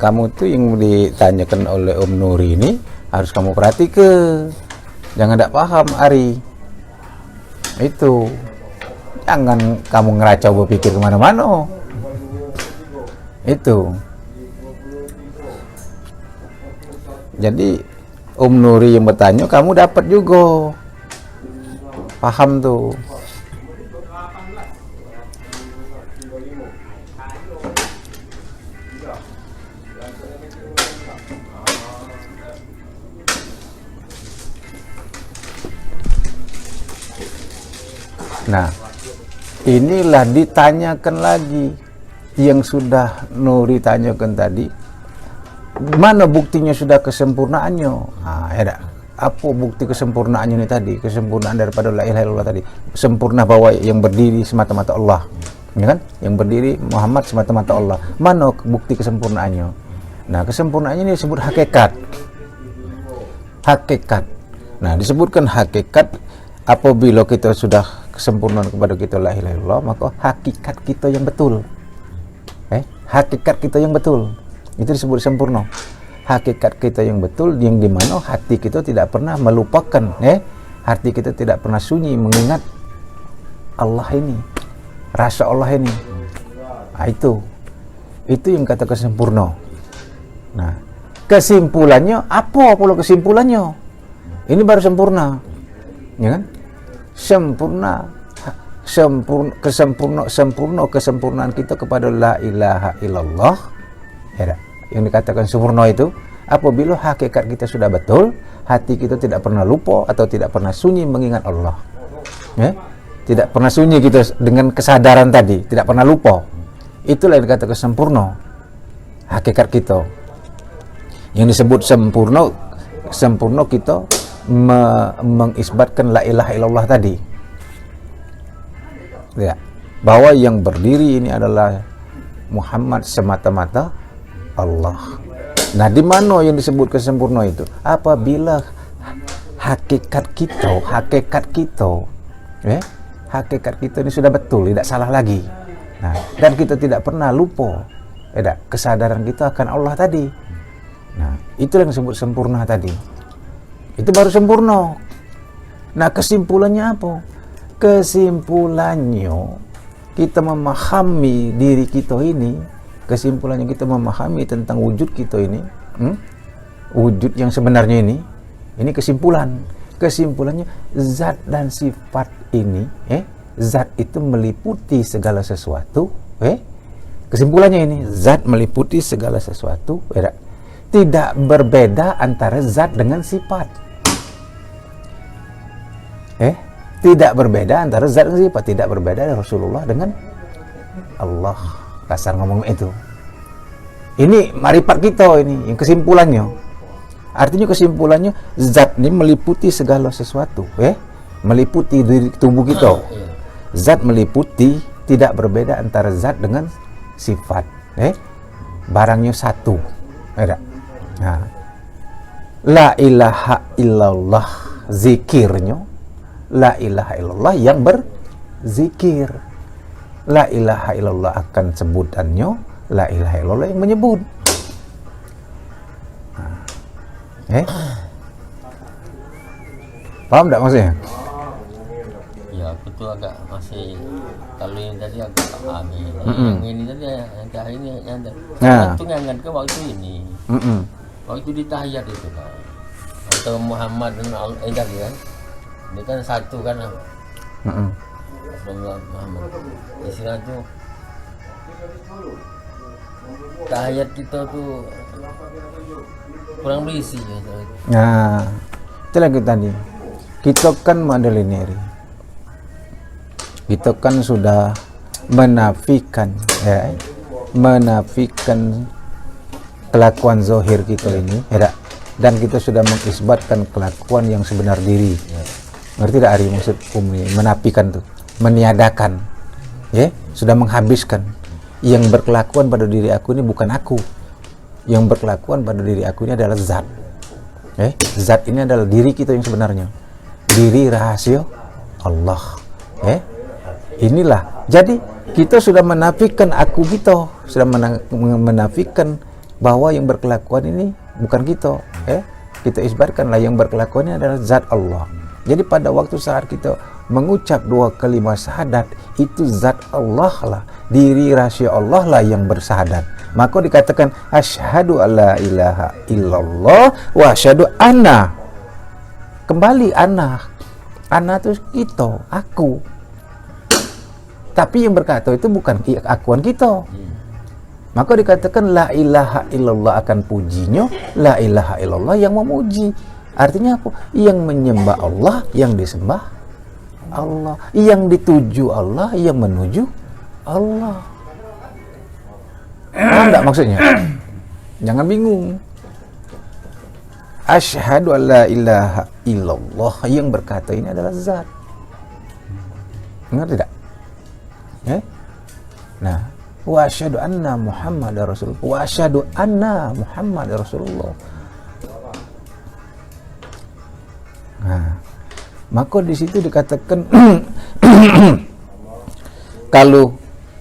kamu tuh yang ditanyakan oleh Om Nuri ini harus kamu perhatikan. Jangan tidak paham, Ari. Itu. Jangan kamu ngeracau berpikir kemana-mana. Itu. Jadi Om Nuri yang bertanya, kamu dapat juga. Paham tuh. Nah, inilah ditanyakan lagi yang sudah Nuri tanyakan tadi. Mana buktinya sudah kesempurnaannya? Nah, ya apa bukti kesempurnaannya ini tadi? Kesempurnaan daripada la ilaha illallah tadi. Sempurna bahwa yang berdiri semata-mata Allah. Ya kan? Yang berdiri Muhammad semata-mata Allah. Mana bukti kesempurnaannya? Nah, kesempurnaannya ini disebut hakikat. Hakikat. Nah, disebutkan hakikat apabila kita sudah kesempurnaan kepada kita la ilaha illallah, maka hakikat kita yang betul. Hakikat kita yang betul. Itu disebut sempurna. Hakikat kita yang betul, yang dimana hati kita tidak pernah melupakan, hati kita tidak pernah sunyi mengingat Allah ini, rasa Allah ini. Nah, itu yang katakan sempurna. Nah, kesimpulannya apa pula kesimpulannya? Ini baru sempurna, ya kan? Kesempurnaan kita kepada la ilaha illallah, ya, yang dikatakan sempurna itu apabila hakikat kita sudah betul, hati kita tidak pernah lupa atau tidak pernah sunyi mengingat Allah, ya? Tidak pernah sunyi kita dengan kesadaran tadi, tidak pernah lupa. Itulah yang dikatakan sempurna hakikat kita. Yang disebut sempurna kita mengisbatkan la ilaha illallah tadi, ya, bahwa yang berdiri ini adalah Muhammad semata-mata Allah. Nah, di mana yang disebut kesempurna itu? Apabila hakikat kita ini sudah betul, tidak salah lagi. Nah, dan kita tidak pernah lupa, kesadaran kita akan Allah tadi. Nah, itu yang disebut sempurna tadi. Itu baru sempurna. Nah, kesimpulannya apa? Kesimpulannya kita memahami diri kita ini. Kesimpulannya kita memahami tentang wujud kita ini, wujud yang sebenarnya ini kesimpulan. Kesimpulannya zat dan sifat ini, zat itu meliputi segala sesuatu, kesimpulannya ini zat meliputi segala sesuatu, tidak berbeda antara zat dengan sifat, tidak berbeda antara zat dan sifat, tidak berbeda Rasulullah dengan Allah. Kasar ngomong itu. Ini marifat kita ini, yang kesimpulannya. Artinya kesimpulannya zat ini meliputi segala sesuatu, meliputi diri tubuh kita. Zat meliputi, tidak berbeda antara zat dengan sifat, barangnya satu. Nah, la ilaha illallah zikirnya, la ilaha illallah yang berzikir. La ilaha illallah akan sebutannya, la ilaha illallah yang menyebut. Paham tak maksudnya? Ya, aku tuh agak masih, kalau yang tadi aku pahami. Yang ini tadi, yang ini yang itu ngangan ke waktu ini. Waktu di tahiyat itu kan. Atau Muhammad dan Allah tadi kan. Ini kan satu kan. Muhammad. Istilah tuh tahiyat kita tuh kurang berisi ya. Nah, itu lagi tadi. Kita kan modelineri. Kita kan sudah menafikan, menafikan kelakuan zahir kita ini, dan kita sudah mengisbatkan kelakuan yang sebenar diri. Ngerti tak Ari maksud Umi? Menafikan tuh, meniadakan, sudah menghabiskan. Yang berkelakuan pada diri aku ini bukan aku. Yang berkelakuan pada diri aku ini adalah zat. Zat ini adalah diri kita yang sebenarnya. Diri rahasia Allah. Inilah. Jadi kita sudah menafikan aku kita, sudah menafikan bahwa yang berkelakuan ini bukan kita, kita isbatkanlah yang berkelakuan ini adalah zat Allah. Jadi pada waktu saat kita mengucap dua kalimat syahadat, itu zat Allah lah, diri rahasia Allah lah yang bersyahadat. Maka dikatakan asyhadu alla ilaha illallah wa asyhadu anna. Kembali ana itu kita, aku. Tapi yang berkata itu bukan akuan kita. Maka dikatakan la ilaha illallah akan pujinya, la ilaha illallah yang memuji. Artinya apa? Yang menyembah Allah, yang disembah Allah, yang dituju Allah, yang menuju Allah. Paham enggak maksudnya? Jangan bingung. Asyhadu an la ilaha illallah, yang berkata ini adalah zat. Ngerti tidak? Nah, wa asyhadu anna Muhammadar Rasulullah. Wa asyhadu anna Muhammadar Rasulullah. Nah, maka di situ dikatakan kalau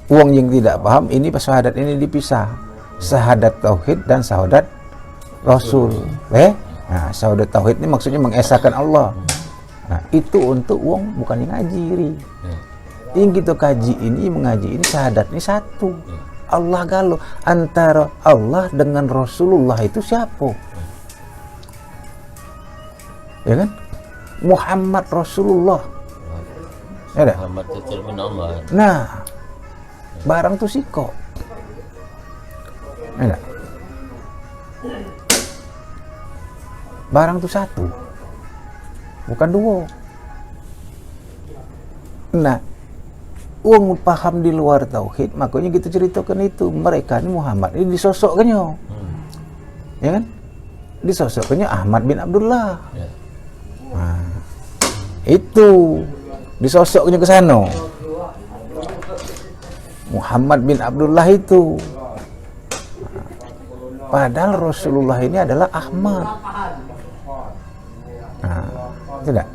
wong yang tidak paham ini syahadat ini dipisah. Syahadat tauhid dan syahadat Rasul. Nah, syahadat tauhid ini maksudnya mengesahkan Allah. Nah, itu untuk wong bukan yang ngajiri. Yang kita kaji ini, mengaji ini, syahadat ini satu. Allah galau. Antara Allah dengan Rasulullah itu siapa? Ya kan? Muhammad Rasulullah. Ya Muhammad itu bin Allah. Nah, barang tuh siko. Ya enggak? Barang tuh satu. Bukan dua. Nah, wong paham di luar tauhid, makanya kita ceritakan itu. Mereka ini Muhammad ini disosokkannya, ya kan? Disosokkannya Ahmad bin Abdullah. Nah, itu disosoknya ke sana. Muhammad bin Abdullah itu. Padahal Rasulullah ini adalah Ahmad. Nah, tidak.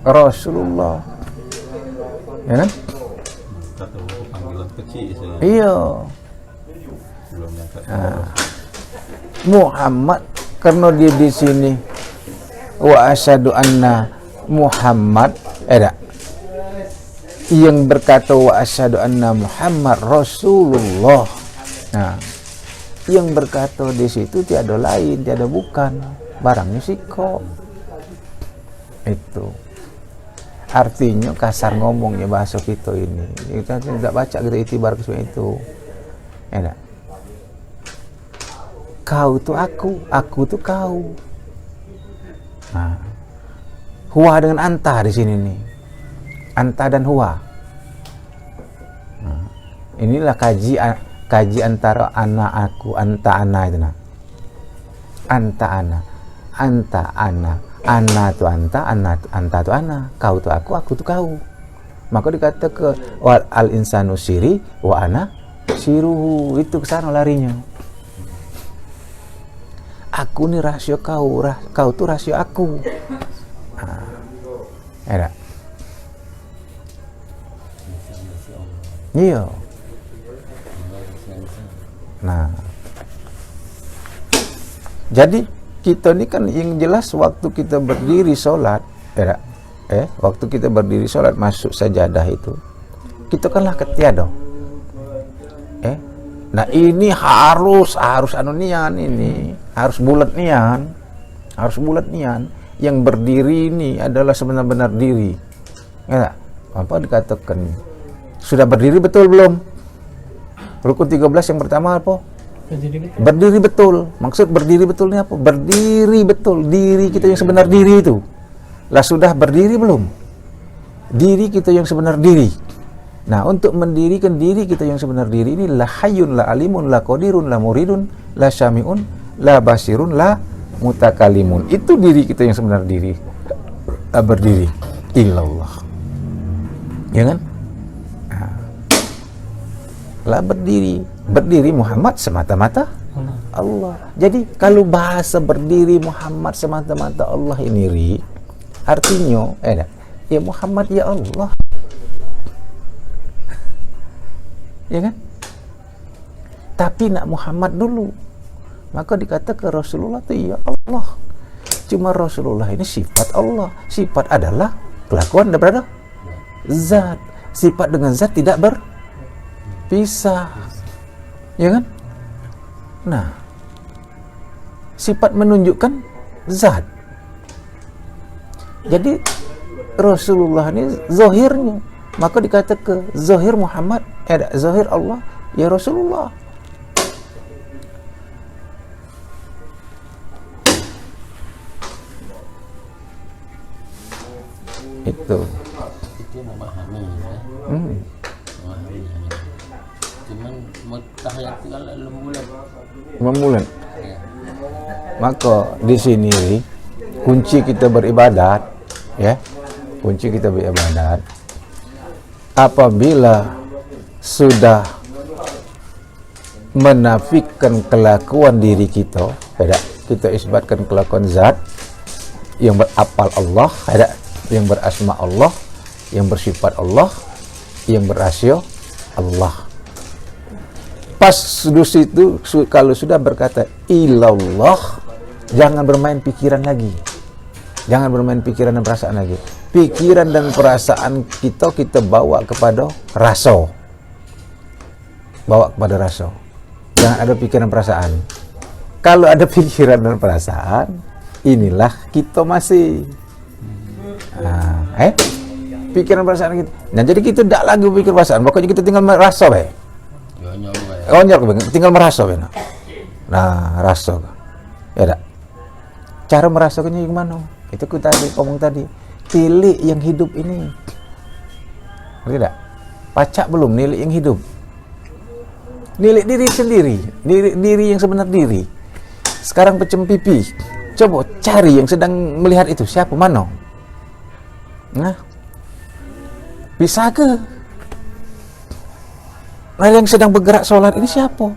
Rasulullah, ya kan? Iya. Nah, Muhammad karena dia di sini wa asyhadu anna Muhammad yang berkata wa asyhadu anna Muhammad Rasulullah. Nah, yang berkata di situ tiada lain, tiada bukan, barangnya siko. Itu artinya kasar ngomongnya bahasa kita ini. Kita tidak baca kita itibar ke itu. Enak. Kau tuh aku tuh kau. Nah, huwa dengan anta di sini nih. Anta dan huwa. Nah, inilah kaji antara ana aku, anta ana itu nah. Anta ana. Ana tu anta tu ana, kau tu aku tu kau. Maka dikata ke al insanu siri wa ana siruhu, itu kesana larinya. Aku ni rasio kau, kau tu rasio aku. Ada. Iya. Nah, jadi kita ini kan yang jelas waktu kita berdiri sholat, waktu kita berdiri sholat masuk sajadah itu, kita kanlah ketiada. Nah ini harus anu nian ini, harus bulat nian. Yang berdiri ini adalah sebenar-benar diri. Ya, apa dikatakan? Sudah berdiri betul belum? Rukun 13 yang pertama apa? Berdiri betul. Maksud berdiri betul ini apa? Berdiri betul. Diri kita yang sebenar diri itu. Lah sudah berdiri belum? Diri kita yang sebenar diri. Nah, untuk mendirikan diri kita yang sebenar diri ini la hayyun, la alimun, la qadirun, la muridun, la syami'un, la basirun, la mutakalimun. Itu diri kita yang sebenar diri. Berdiri. Illallah. Ya kan? Lah berdiri Muhammad semata-mata Allah. Jadi kalau bahasa berdiri Muhammad semata-mata Allah ini artinya ya Muhammad ya Allah. Ya kan? Tapi nak Muhammad dulu. Maka dikata ke Rasulullah itu ya Allah. Cuma Rasulullah ini sifat Allah. Sifat adalah kelakuan daripada zat. Sifat dengan zat tidak berpisah. Ya kan? Nah, sifat menunjukkan zat. Jadi Rasulullah ini zahirnya. Maka dikata ke zahir Muhammad, zahir Allah, ya Rasulullah. Itu memahami ya. Memahami. Cuman mau tahiyat itu kalau membulan. ya. Maka di sini kunci kita beribadat, ya. Kunci kita beribadat apabila sudah menafikan kelakuan diri kita, kita isbatkan kelakuan zat yang berapal Allah, yang berasma Allah, yang bersifat Allah, yang berasio Allah. Pas di situ kalau sudah berkata ilallah, jangan bermain pikiran lagi. Jangan bermain pikiran dan perasaan lagi. Pikiran dan perasaan kita bawa kepada rasa. Bawa kepada rasa. Jangan ada pikiran perasaan. Kalau ada pikiran dan perasaan, inilah kita masih pikiran perasaan kita. Nah, jadi kita tidak lagi pikir perasaan, pokoknya kita tinggal merasa bae. Tinggal merasa bae. Nah, rasa. Ya dak. Cara merasakannya gimana? Itu kita tadi ngomong tadi. Tilik yang hidup ini. Ngerti tak? Pacak belum nilik yang hidup. Nilik diri sendiri, diri yang sebenar diri. Sekarang pecem pipi. Coba cari yang sedang melihat itu, siapa mana? Nah, bisa ke? Nah, yang sedang bergerak sholat ini siapa?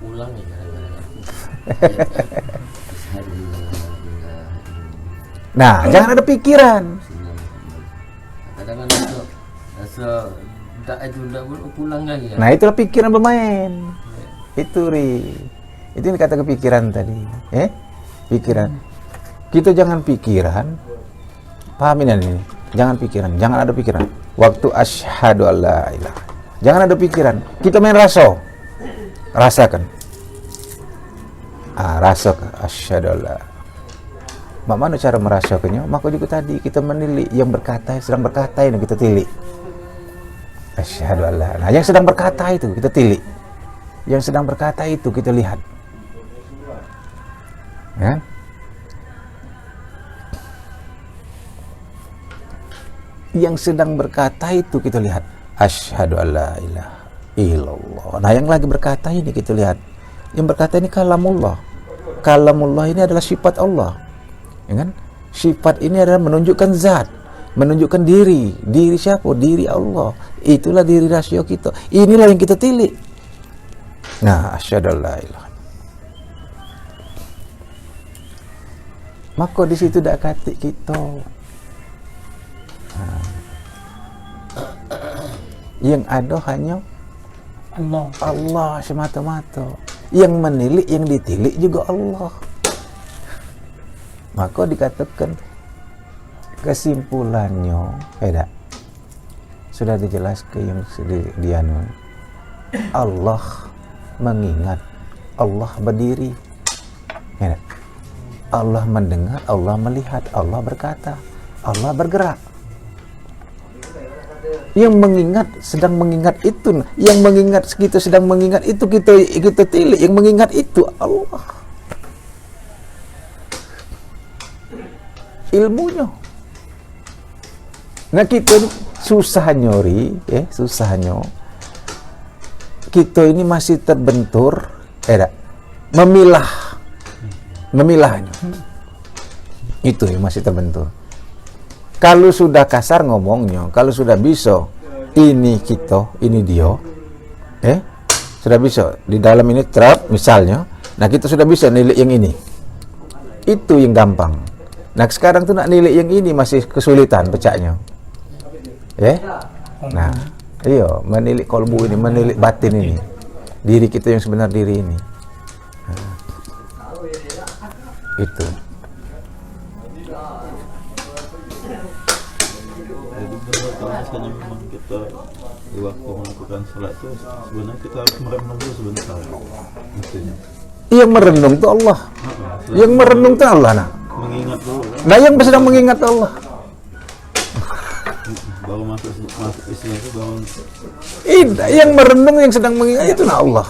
Pulang ya Nah, jangan ada pikiran. Kadang-kadang tidak pulang lagi ya. Nah, itulah pikiran bermain. Itu itu yang kata kepikiran tadi, pikiran. Kita jangan pikiran. Pahamin ini. Jangan pikiran, jangan ada pikiran. Waktu asyhadu alla ilaha. Jangan ada pikiran. Kita main rasa. Rasakan. Rasakan asyhadu alla. Bagaimana cara merasakannya? Maka juga tadi kita menilik yang berkata, sedang berkata ini kita tilik. Asyhadu alla. Nah, yang sedang berkata itu kita tilik. Yang sedang berkata itu kita lihat. Ya. Yang sedang berkata itu kita lihat. Asyhadu alla ilaha illallah. Nah, yang lagi berkata ini kita lihat. Yang berkata ini kalamullah. Kalamullah ini adalah sifat Allah. Ya kan? Sifat ini adalah menunjukkan zat, menunjukkan diri. Diri siapa? Diri Allah. Itulah diri rasio kita. Inilah yang kita tilik. Nah, asyhadu alla ilaha. Maka di situ dak katik kita. Yang ada hanya Allah semata-mata. Yang menilik, yang ditilik juga Allah. Maka dikatakan kesimpulannya, sudah dijelaskan yang dianu. Allah mengingat, Allah berdiri. Allah mendengar, Allah melihat, Allah berkata, Allah bergerak. Yang mengingat, sedang mengingat itu, yang mengingat kita sedang mengingat itu kita tilik, yang mengingat itu Allah. Ilmunya. Nah, kita ini susah nyori, susahnya. Kita ini masih terbentur, memilahnya. Itu yang masih terbentur. Kalau sudah kasar ngomongnya, kalau sudah bisa, ini kita, ini dia, sudah bisa di dalam ini terap misalnya. Nah, kita sudah bisa nilai yang ini. Itu yang gampang. Nah, sekarang tuh nak nilai yang ini masih kesulitan pecahnya. Nah, iya, menilik kolbu ini, menilik batin ini, diri kita yang sebenar diri ini. Nah, itu. Jadi benar kalau misalnya memang kita di waktu melakukan sholat itu sebenarnya kita harus merenung dulu sebentar, mestinya. Yang merenung itu Allah. Yang merenung itu Allah. Mengingat dulu. Nah, yang sedang mengingat Allah. Baru masuk istilah itu baru. Yang merenung, yang sedang mengingat itu Allah.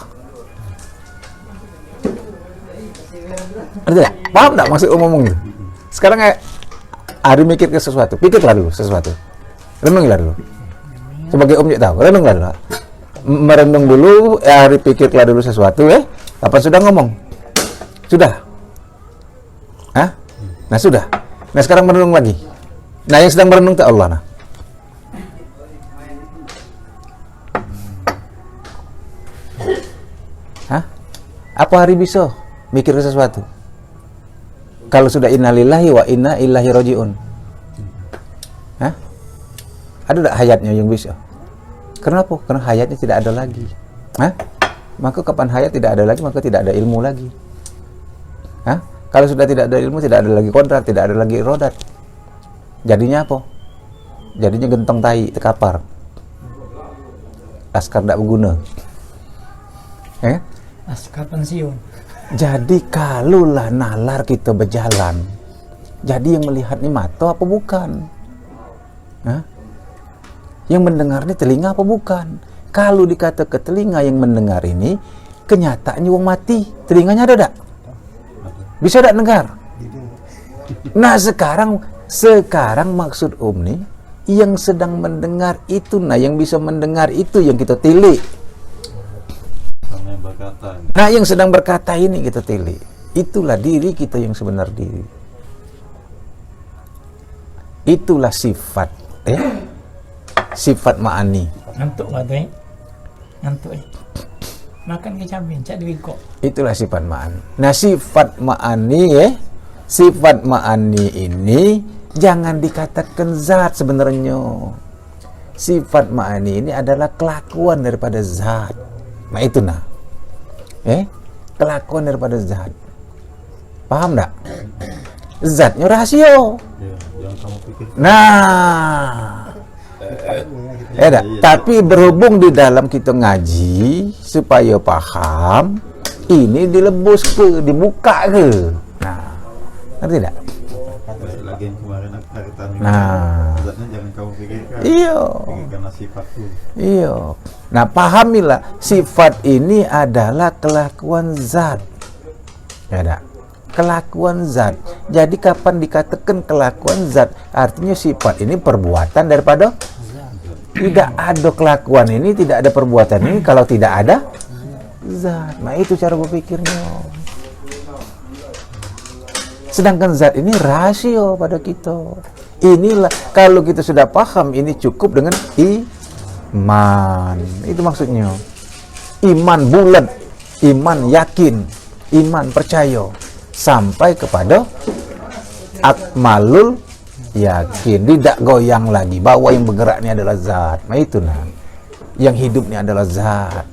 Ngerti tak? Paham tak maksud ngomong itu? Sekarang Ari mikir ke sesuatu, pikirlah dulu sesuatu. Renunglah dulu. Sebagai Om tahu, renunglah dulu. Merenung dulu, Ari pikirlah dulu sesuatu, Kapan sudah ngomong? Sudah? Hah? Nah sudah. Nah sekarang merenung lagi. Nah yang sedang merenung itu Allah. Nah. Hah? Apa Hari bisa mikir sesuatu? Kalau sudah innalillahi wa inna ilaihi rajiun. Hah? Ada tak hayatnya yang bisa? Kenapa? Karena hayatnya tidak ada lagi. Hah? Maka kapan hayat tidak ada lagi, maka tidak ada ilmu lagi. Hah? Kalau sudah tidak ada ilmu, tidak ada lagi kodrat, tidak ada lagi irodat. Jadinya apa? Jadinya gentong tai, tekapar. Laskar tidak berguna. Laskar pensiun. Jadi kalulah nalar kita berjalan, jadi yang melihat ini mata apa bukan? Hah? Yang mendengar ini telinga apa bukan? Kalau dikata ke telinga yang mendengar ini, kenyataannya wong mati, telinganya ada tak? Bisa tak dengar? Nah sekarang maksud nih, yang sedang mendengar itu, nah yang bisa mendengar itu yang kita tilik. Nah yang sedang berkata ini kita tilik. Itulah diri kita yang sebenar diri. Itulah sifat, sifat ma'ani. Ngantuk nggak tuh? Ngantuk makan kecabai, cak duit kok. Itulah sifat ma'ani. Nah sifat ma'ani sifat ma'ani ini jangan dikatakan zat sebenarnya. Sifat ma'ani ini adalah kelakuan daripada zat. Nah itu kelakuan daripada zat. Paham tak? Zatnya rahasia. Yang kamu pikir. Nah, tapi berhubung di dalam kita ngaji supaya paham, ini dilebus ke, dibuka ke. Nah, ngerti tak? Lagi yang kemarin hari tadi. Nah, Zatnya jangan kamu pikirkan. iya. Pikirkan sifat itu. Iya. Nah, pahamilah sifat ini adalah kelakuan zat. Ya tak? Kelakuan zat. Jadi kapan dikatakan kelakuan zat, artinya sifat ini perbuatan daripada tidak ada kelakuan ini, tidak ada perbuatan ini kalau tidak ada zat. Nah itu cara berpikirnya. Sedangkan zat ini rahasia pada kita. Inilah kalau kita sudah paham ini cukup dengan iman. Itu maksudnya. Iman bulat, iman yakin, iman percaya sampai kepada akmalul yakin, tidak goyang lagi bahwa yang bergerak ini adalah zat. Nah itu yang hidup ini adalah zat.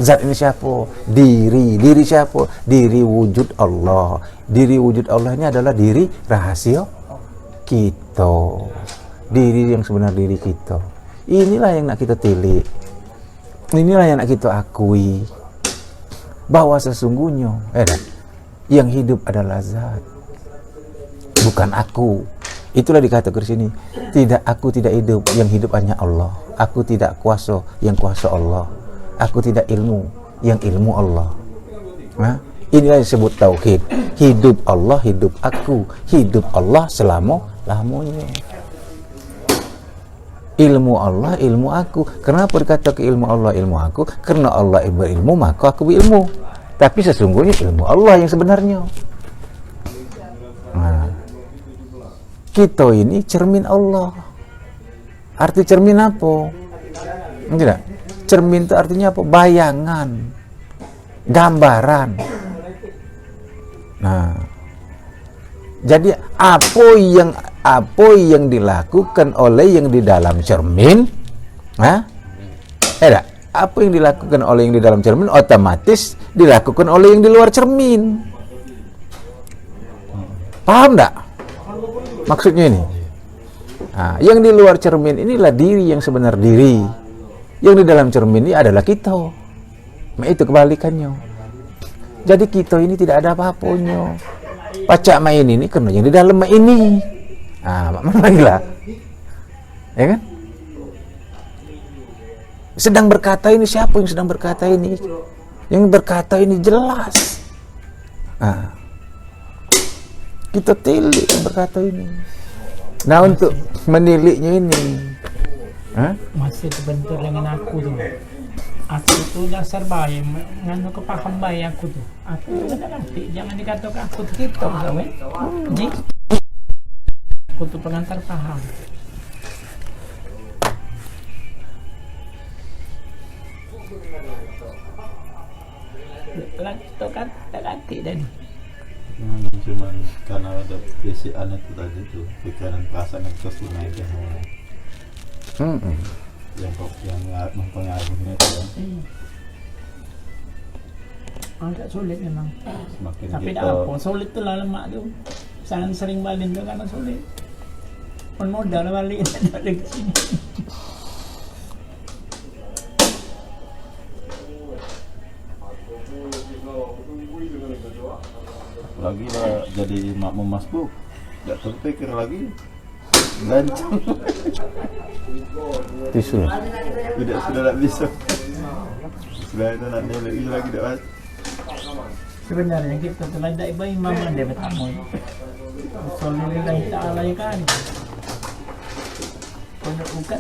Zat ini siapa? Diri siapa? Diri wujud Allah. Diri wujud Allah ini adalah diri rahasia kita, diri yang sebenar diri kita. Inilah yang nak kita tilik, inilah yang nak kita akui, bahwa sesungguhnya yang hidup adalah zat, bukan aku. Itulah dikatakan di sini, tidak aku tidak hidup, yang hidup hanya Allah. Aku tidak kuasa, yang kuasa Allah. Aku tidak ilmu, yang ilmu Allah. Nah, inilah yang disebut tauhid. Hidup Allah, hidup aku. Hidup Allah selama-lamanya. Ilmu Allah, ilmu aku. Kenapa dikata ke ilmu Allah, ilmu aku? Karena Allah berilmu, maka aku berilmu. Tapi sesungguhnya ilmu Allah yang sebenarnya. Nah, kita ini cermin Allah. Arti cermin apa? Tidak. Cermin itu artinya apa? Bayangan, gambaran. Nah, jadi apa yang dilakukan oleh yang di dalam cermin Hah? Tidak. Apa yang dilakukan oleh yang di dalam cermin otomatis dilakukan oleh yang di luar cermin. Paham enggak? Maksudnya ini. Nah, yang di luar cermin inilah diri yang sebenar diri. Yang di dalam cermin ini adalah kita. Nah, itu kebalikannya. Jadi kita ini tidak ada apa-apanya. Pacak main ini karena yang di dalam ini. Ah, mana lagi lah? Ya kan? Sedang berkata ini siapa yang sedang berkata ini? Yang berkata ini jelas. Ah. Kita tilik yang berkata ini. Nah, untuk meniliknya ini, masih terbentur dengan aku tuh. Aku tuh dasar bayi, nganu kepaham bayi aku tuh. Aku tuh tidak ngerti, jangan dikatakan aku tuh gitu, sawe. Ji, aku tuh pengantar paham. Itu kan tidak ngerti dan. Cuman karena ada bisian itu tadi tuh, pikiran perasaan yang terus dinaikkan yang mempengaruhinya itu kan. Agak sulit memang. Semakin Tapi kita tak apa, sulit tuh lah lemak tu. Sangat sering balik tu karena sulit. Pun modal balik dari sini. lagi lah jadi makmum masbuk, nggak terpikir lagi gancang. tisu. Sudah bisa. Sudah itu nak nilai lagi dah. Sebenarnya kita telah ada imam ada bertamu. Sallallahu ta'ala ya kan. Kalau bukan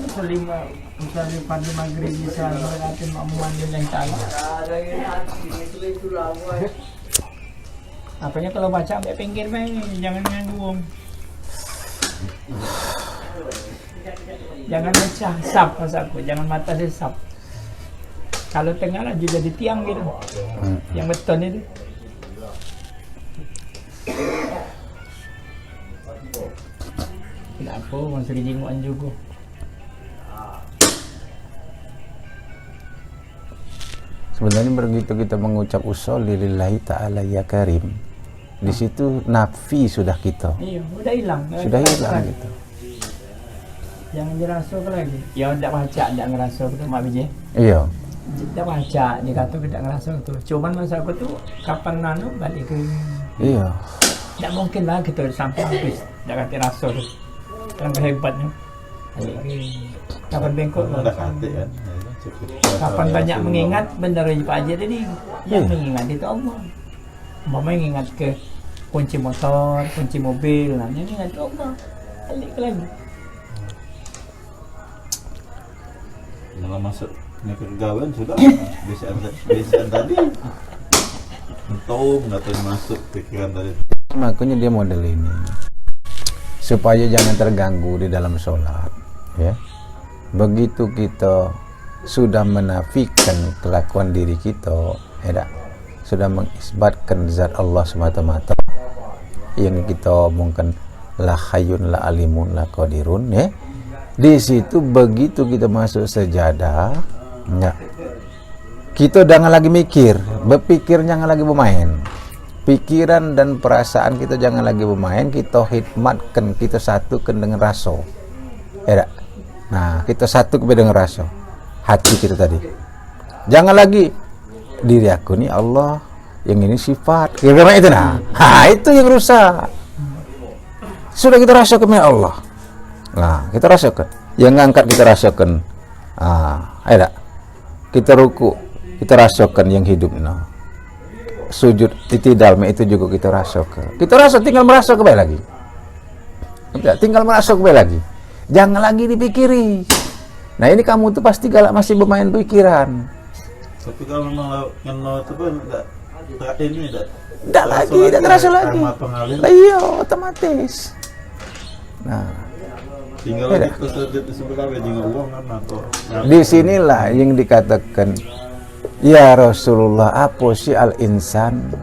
misalnya pada maghrib selalu berarti makmum lillahi ta'ala. Apanya kalau baca sampai pinggir jangan nganggung. Jangan baca sap maksudku, jangan mata sesap. Kalau tengah lah juga di tiang gitu. Yang beton itu. Tidak apa, masih jinguan juga. Sebenarnya begitu kita mengucap usolli lillahi ta'ala ya karim, di situ nafi sudah kita. Iya, udah hilang. Sudah hilang gitu. Jangan dirasuk lagi. Ya tidak baca, tidak ngerasuk tu Mak Bijih. Iya. Tidak baca, dia kata tidak ngerasuk tu. Cuman masa aku tu kapan nano balik ke. Iya. Tidak mungkin lah kita sampai habis. Tidak kata rasuk tu. Yang hebatnya. Balik ke. Kapan bengkok lah. Kan. Kapan banyak mengingat benar aja Pak Haji tadi. Yang mengingat itu Allah. Mama yang ingat ke kunci motor, kunci mobil, nah yang ingat ke Allah. Balik lagi. Dalam masuk kegawain sudah biasaan tadi tahu nggak tahu masuk pikiran tadi. Makanya dia model ini supaya jangan terganggu di dalam sholat, ya. Begitu kita sudah menafikan kelakuan diri kita, ya, sudah mengisbatkan zat Allah semata-mata yang kita omongkan la hayyun la alimun la qadirun, ya. Di situ begitu kita masuk sejadah, ya, kita jangan lagi mikir, berpikir jangan lagi bermain. Pikiran dan perasaan kita jangan lagi bermain, kita hikmatkan, kita satukan dengan rasa. Ya, nah, kita satukan dengan rasa hati kita tadi. Jangan lagi diri aku ni Allah, yang ini sifat. Kira-kira itu nah. Itu yang rusak. Sudah kita rasakan ya Allah. Nah, kita rasakan. Yang ngangkat kita rasakan. Ada. Kita ruku, kita rasakan yang hidup. Nah. Sujud itidal itu juga kita rasakan. Kita rasa tinggal merasa kembali lagi. Tinggal merasa kembali lagi. Jangan lagi dipikiri. Nah, ini kamu tuh pasti galak masih bermain pikiran. Tapi kalau memang ngenot itu pun enggak lagi, tidak terasa lagi. Iya, otomatis. Nah, tinggal itu sebenarnya juga uang kan atau. Di sinilah yang dikatakan ya Rasulullah, apa sih al-insan?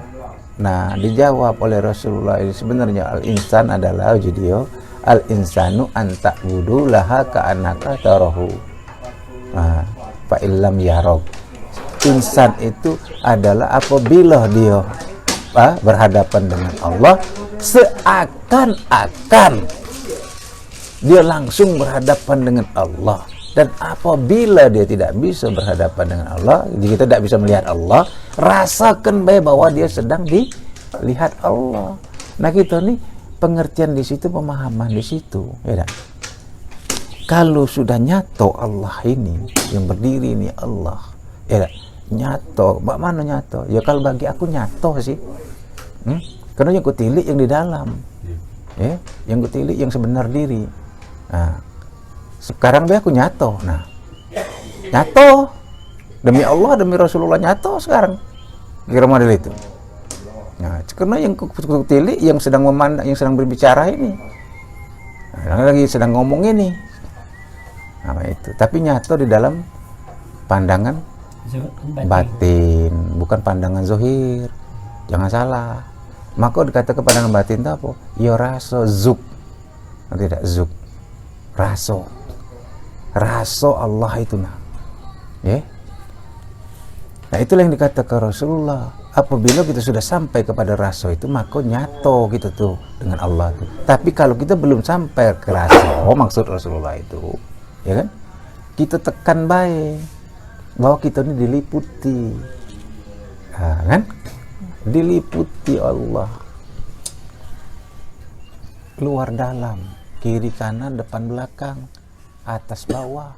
Nah, dijawab oleh Rasulullah ini sebenarnya al-insan adalah video al-insanu anta wudu laha ka'annaka tarahu. Fa illam yarok, insan itu adalah apabila dia berhadapan dengan Allah, seakan-akan dia langsung berhadapan dengan Allah. Dan apabila dia tidak bisa berhadapan dengan Allah, jika tidak bisa melihat Allah, rasakan bahwa dia sedang dilihat Allah. Nah kita nih pengertian di situ, pemahaman di situ, ya tak? Kalau sudah nyato Allah ini yang berdiri ini Allah, ya tak? Nyato, mana nyato? Ya kalau bagi aku nyato sih, karena yang kutilik yang di dalam, ya, yang kutilik yang sebenar diri. Nah, sekarang dia aku nyato, nah nyato demi Allah, demi Rasulullah nyato sekarang kira model itu. Nah, karena yang kutilik yang sedang memandang, yang sedang berbicara ini, nah, lagi sedang ngomong ini, nah itu. Tapi nyato di dalam pandangan batin, bukan pandangan zohir. Jangan salah. Maka dikatakan pandangan batin itu apa? Ya raso zuk, tidak zuk, raso. Raso Allah itu ya. Nah itulah yang dikatakan Rasulullah, apabila kita sudah sampai kepada raso itu, maka nyato gitu tuh dengan Allah tuh. Tapi kalau kita belum sampai ke raso, maksud Rasulullah itu, ya kan, kita tekan baik bahwa kita ini diliputi, kan, diliputi Allah, luar dalam, kiri kanan, depan belakang, atas bawah.